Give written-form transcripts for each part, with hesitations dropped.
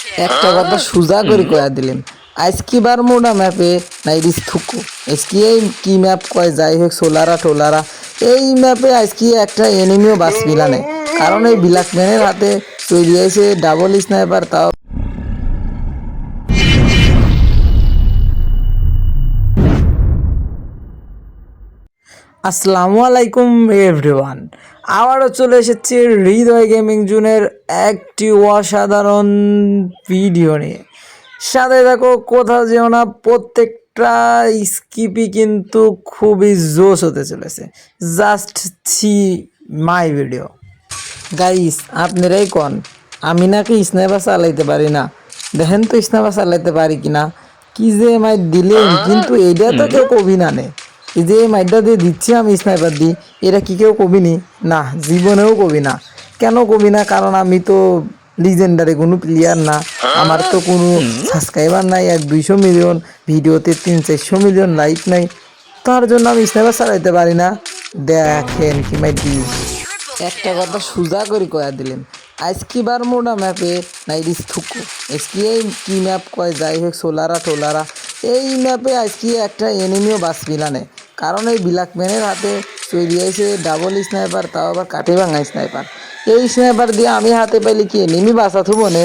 একটা কথা সুজা করে কয়া দিলেন আজকে বার মোডা ম্যাপে নাইরিস থুকু আজকে এই কি ম্যাপ কয় যাই হোক সোলারা টোলারা এই ম্যাপে আজকে একটা এনিমিও বাঁচবিলা নেই কারণ এই ব্ল্যাকম্যানের হাতে তৈরি হয়েছে ডাবল স্নাইপার তাও আসসালামু আলাইকুম এভরিওয়ান আবারও চলে এসেছি হৃদয় গেমিং জোনের একটি অসাধারণ ভিডিও নিয়ে সাথে দেখো কোথাও যেও না প্রত্যেকটা স্কিপই কিন্তু খুবই জোশ হতে চলেছে just see my video guys আপনারাই কন আমি নাকি স্নাইপার চালাইতে পারি না দেখেন তো স্নাইপার চালাইতে পারি কিনা কি যে মাই দিলেন কিন্তু এইটা তো কেউ কবি না নে এই যে মাইটা দিয়ে দিচ্ছি আমি স্নাইপার দিই এটা কি কেউ কবি নি না জীবনেও কবি না কেন কবি না কারণ আমি তো লিজেন্ডারি কোনো প্লেয়ার না আমার তো কোনো সাবস্ক্রাইবার নাই 100-200 মিলিয়ন ভিডিওতে 300-400 মিলিয়ন লাইক নাই তার জন্য আমি স্নাইপার চালাইতে পারি না দেখেন কি মাই দি একটা কথা সুজা করে কয়া দিলেন আজকে বার মোডা ম্যাপে নাইরিস থুকু আজকে এই কি ম্যাপ কয় যাই হোক সোলারা টোলারা এই ম্যাপে আজকে একটা এনিমিও বাঁচবিলা নেই কারণ এই ব্ল্যাকম্যানের হাতে তৈরি হয়েছে ডাবল স্নাইপার তাও আবার কাঠি ভাঙা স্নাইপার এই স্নাইপার দিয়ে আমি হাতে পাইলে কি এনিমি বাঁচা থুবো নে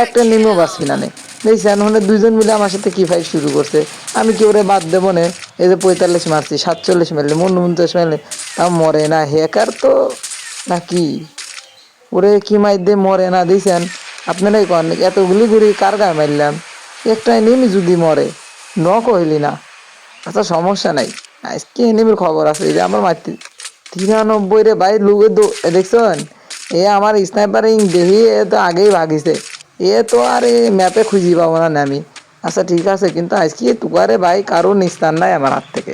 একটা এনিমিও বাঁচবিলা নেই দেখছেন হলে দুইজন মিলে আমার সাথে কি ফাইট শুরু করছে আমি কি ওরে বাদ দেবো না এই যে 45 মারছি 47 মারলে 49 মারলে তাও মরে না হ্যাকার তো নাকি ওরে কি মাই দিয়ে মরে না দিয়েছেন আপনারাই কন এতগুলি ঘুরি কার গায়ে মারলাম একটা এনিমি যদি মরে ন কইলি না আচ্ছা সমস্যা নাই আজকে এনিমির খবর আছে এই যে আমার মারতে 93 রে ভাই লুকে দেখছেন এ আমার স্নাইপারিং দেখি এ তো আগেই ভাগিছে এ তো আর এই ম্যাপে খুঁজি পাবো না আমি আচ্ছা ঠিক আছে কিন্তু আজকে তুগারে ভাই কারো নিস্তার নাই আমার হাত থেকে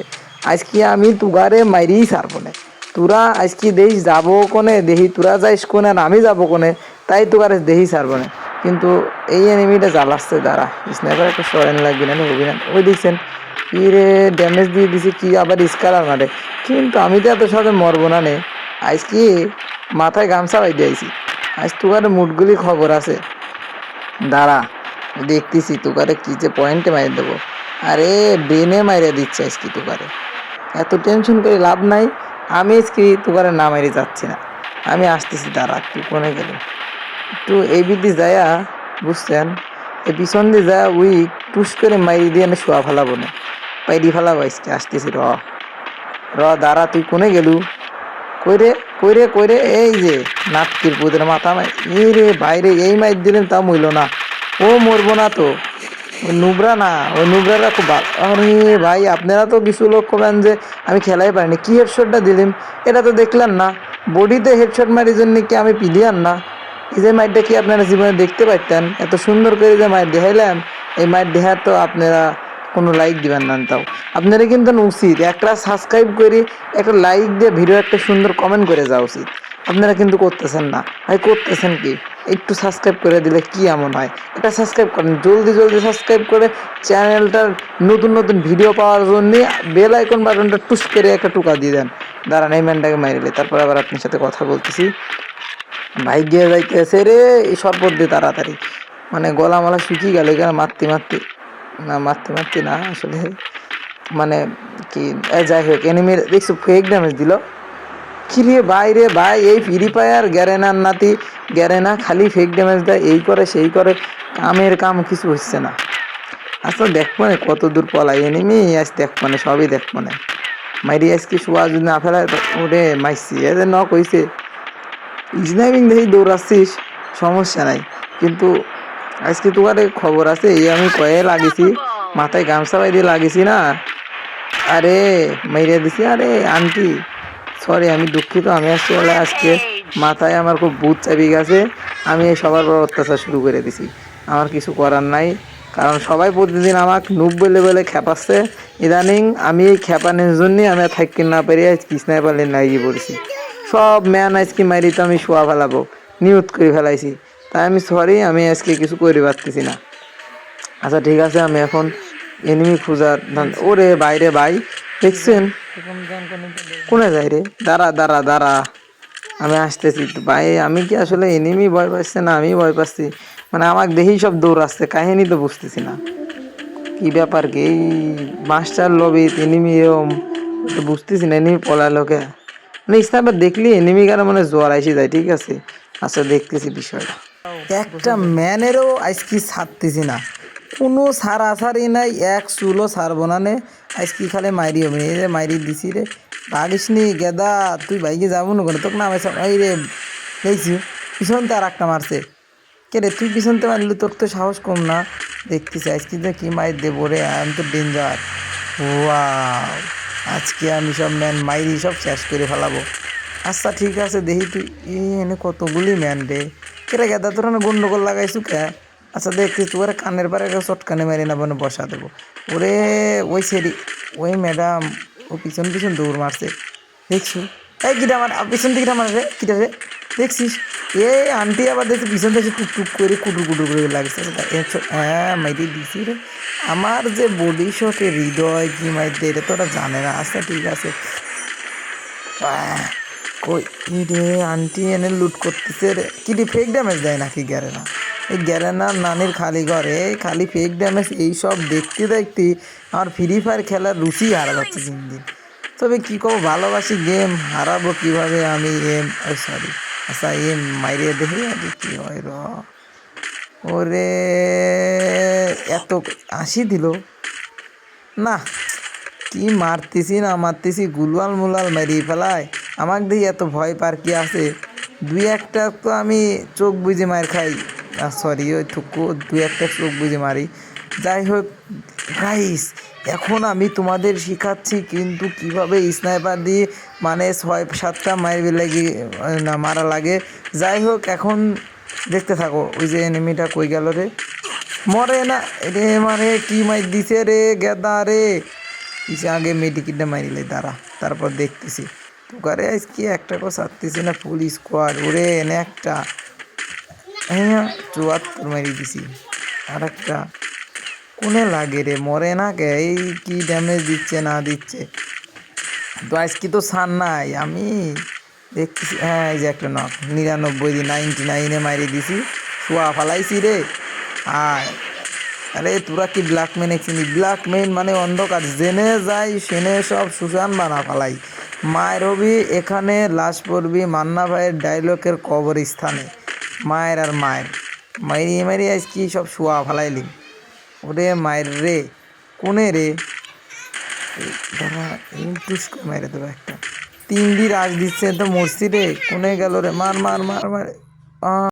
আজকে আমি তুগারে মাইরিই ছাড়বো না তোরা আজকে দেশ যাবো কোনে দেখি তোরা যাইস কোনে আর আমি যাবো কোনে তাই তোকারে দেখি ছাড়বো না কিন্তু এই এনিমিটা জ্বালাচ্ছে দ্বারা স্নাইপার একটা সরেন লাগবে না অভিযান ওই দেখছেন কি রে ড্যামেজ দিয়ে দিছে কি আবার স্কালার মারে কিন্তু আমি তো এত সাথে মরবো না নে আজকে মাথায় গামছা বাই দিয়েছি আজ তোকারে মুডগুলি খবর আছে দাঁড়া দেখতেছি তোকারে কি যে পয়েন্টে মাইরে দেবো আরে ব্রেনে মাইরে দিচ্ছে আজকে তোকারে এত টেনশন করে লাভ নাই আমি আজকে তোকারে না মাইরে যাচ্ছি না আমি আসতেছি দাঁড়া তুই কোনে গেলে একটু এই বিধি যায়া বুঝছেন এই পিছন দিয়ে যা উই টুস করে মাইরি দিয়ে না শোয়া ফেলাবো না পাইরি ফেলাবো আজকে আসতেছি র দাঁড়া তুই কোনে গেলু কইরে কইরে কইরে এই যে নাটকির পুদের মাথা মাই এই রে বাইরে এই মাইর দিলেন তা মইল না ও মরবো না তো ওই নুবরা না ওই নুবরারা খুব ভালো আরে ভাই আপনারা তো কিছু লোক কবেন যে আমি খেলাই পারিনি কি হেডশটটা দিলাম এটা তো দেখলেন না বডিতে হেডশট মারির জন্য কি আমি পিলিয়ান না এই যে মাইটটা কি আপনারা জীবনে দেখতে পাইতেন এত সুন্দর করে যে মাইট দেখাইলাম এই মাইট দেখার তো আপনারা কোনো লাইক দিবেন না তাও আপনারা কিন্তু উচিত একটা সাবস্ক্রাইব করি একটা লাইক দিয়ে ভিডিও একটা সুন্দর কমেন্ট করে যাওয়া উচিত আপনারা কিন্তু করতেছেন না ভাই করতেছেন কি একটু সাবস্ক্রাইব করে দিলে কি এমন হয় এটা সাবস্ক্রাইব করেন জলদি জলদি সাবস্ক্রাইব করে চ্যানেলটার নতুন নতুন ভিডিও পাওয়ার জন্য বেল আইকন বাটনটা টুস করে একটা টুকা দিয়ে দেন দাঁড়ান এই ম্যানটাকে মারিলে তারপর আবার আপনার সাথে কথা বলতেছি ভাই গিয়ে যাইতেছে রে এই শরবত দিয়ে তাড়াতাড়ি মানে গলা মালা শুকিয়ে গেল এখানে মারতে মারতে না মারতে মারতে না আসলে মানে কি যাই হোক এনিমির দেখছো ফেক ড্যামেজ দিল কিরে ভাই রে ভাই এই ফ্রি ফায়ার গ্যারেনার নাতি গ্যারেনা খালি ফেক ড্যামেজ দেয় এই করে সেই করে কামের কাম কিছু হচ্ছে না আচ্ছা দেখবো না কত দূর পলাই এনিমি আজ দেখবো না সবই দেখবো না মাইরি আজকে শোয়া যদি না ফেলায় ওরে মাইছি এদের ন কইছে স্নাইপিং দেখি দৌড়াচ্ছিস সমস্যা নাই কিন্তু আজকে তোমার খবর আছে এই আমি কয়ে লাগিয়েছি মাথায় গামছা বাই দিয়ে লাগিয়েছি না আরে মাইরে দিছি আরে আন্টি সরি আমি দুঃখিত আমি আসছি বলে আজকে মাথায় আমার খুব ভূত চাপি গেছে আমি এই সবার পর অত্যাচার শুরু করে দিছি আমার কিছু করার নাই কারণ সবাই প্রতিদিন আমাকে নুব বলে বলে খেপাচ্ছে ইদানিং আমি এই খেপানোর জন্যই আমি আর থাকতে না পেরে আজকে স্নাইপারে লাগিয়ে পড়েছি সব ম্যান আজকে মারি তো আমি শোয়া ফেলাবো নিউট করে ফেলাইছি তাই আমি সরি আমি আজকে কিছু করে পারতেছি না আচ্ছা ঠিক আছে আমি এখন এনিমি খোঁজার ওরে বাইরে ভাই দেখছেন কোনে যাই রে দাঁড়া দাঁড়া দাঁড়া আমি আসতেছি তো ভাই আমি কি আসলে এনিমি ভয় পাচ্ছি না আমি ভয় পাচ্ছি মানে আমাকে দেখেই সব দৌড়াচ্ছে, কাহিনী তো বুঝতেছি না কি ব্যাপার কি এই মাস্টার লবি এনিমি এরম তো বুঝতেছি না, এনিমি পলালোকে মানে স্নাইপার দেখলি এনিমি কারা মানে জ্বর আইসে যায়, ঠিক আছে। আচ্ছা দেখতেছি বিষয়টা। একটা ম্যানেরও আজকে ছাড়তেছি না, কোনো সারাসারি নাই, এক চুলো ছাড়বো না নে আজকে, খালি মাইরি হবে এই যে মাইরি দিছি রে। ভাগিস নি গেদা, তুই বাইকে যাবো না করে তোকে না এই রে দেখছি পিছনতে আর একটা মারছে। কে রে তুই পিছনতে মারলি, তোর তো সাহস কম না। দেখতেছি আজকে যে কি মাইর দেবো রে, আমি তো ডেঞ্জার। ওয়াও, আজকে আমি সব ম্যান মাইরি সব শেষ করে ফেলাবো। আচ্ছা ঠিক আছে দেখি তুই এনে কতগুলি ম্যান রে। কেরে গেদা তোর না গন্ডগোল লাগাইছু কে? আচ্ছা দেখছি তোর কানের পারে চটকানে মারি না বনে বসা দেবো। ওরে ওই সেরি ওই ম্যাডাম ও পিছন পিছন দৌড় মারছে দেখছু। এই কিটা আমার পিছন থেকে কিটা মারে রে, কিটা রে দেখছিস? এ আন্টি আবার দেখছি পিছন থেকে টুক টুক করে কুটুর কুটুর করে লাগছে। হ্যাঁ মাইরি দিছি রে। আমার যে বডি শটে হৃদয় কি মাইতে এটা তো ওরা জানে না। আচ্ছা ঠিক আছে। কই রে আন্টি এনে লুট করতেছে রে, কি ফেক ড্যামেজ দেয় নাকি গ্যারেনা? এই গ্যারেনার নানির খালি ঘরে খালি ফেক ড্যামেজ, এইসব দেখতে দেখতে আমার ফ্রি ফায়ার খেলার রুচি হারা যাচ্ছে দিন দিন। তবে কী করবো, ভালোবাসি গেম, হারাবো কীভাবে আমি এম সরি। আচ্ছা এম মাইরে দেখি আগে কী হয় র। ওরে এত 80 দিল না, কি মারতেছি না মারতেছি গুলাল মুলাল মারিয়ে ফেলায়। আমাকে দিয়ে এত ভয় পার কি আছে? দুই একটা তো আমি চোখ বুঝে মার খাই, সরি ওই থুকু দুই একটা চোখ বুঝে মারি। যাই হোক গাইস, এখন আমি তোমাদের শেখাচ্ছি কিন্তু কিভাবে স্নাইপার দিয়ে মানে 6-7টা মারবে লাগে না মারা লাগে। যাই হোক এখন দেখতে থাকো। ওই যে এনিমিটা কই গেল রে, মরে না রে, মানে কি মাইর দিছে রে গেদা রে। কিসে আগে মেডিকিটটা মারিলে দাঁড়া, তারপর দেখতেছি তোকারে আজকে একটা করে ছাড়তেছি না ফুল স্কোয়াড। ওরে এনে একটা হ্যাঁ 74 মারি দিছি, আর একটা কোনে লাগে রে, মরে না কে? এই কি ড্যামেজ দিচ্ছে না দিচ্ছে তো আজকে তো সার নাই আমি দেখতেছি। হ্যাঁ এই যে একটা নক 99 মারি দিছি, শোয়া ফালাইছি রে। আয় আরে তোরা কি ব্ল্যাক ম্যান চিনি? ব্ল্যাক ম্যান মানে অন্ধকার, জেনে যাই সেনে সব সুশান বানা ফালাই। মায়ের হবি এখানে লাশ পড়বি মান্না ভাইয়ের ডায়লগের কবরস্থানে। মায়ের আর মায়ের মাইরি মারি আজ কি সব শোয়া ফালাইলি। ওরে মায়ের রে কোনে রে, দাঁড়া টুস করে মাইরে দেবো একটা। 3 দিন আজ দিচ্ছে তো মরছি রে, কোনে গেল রে? মার মার মার মার।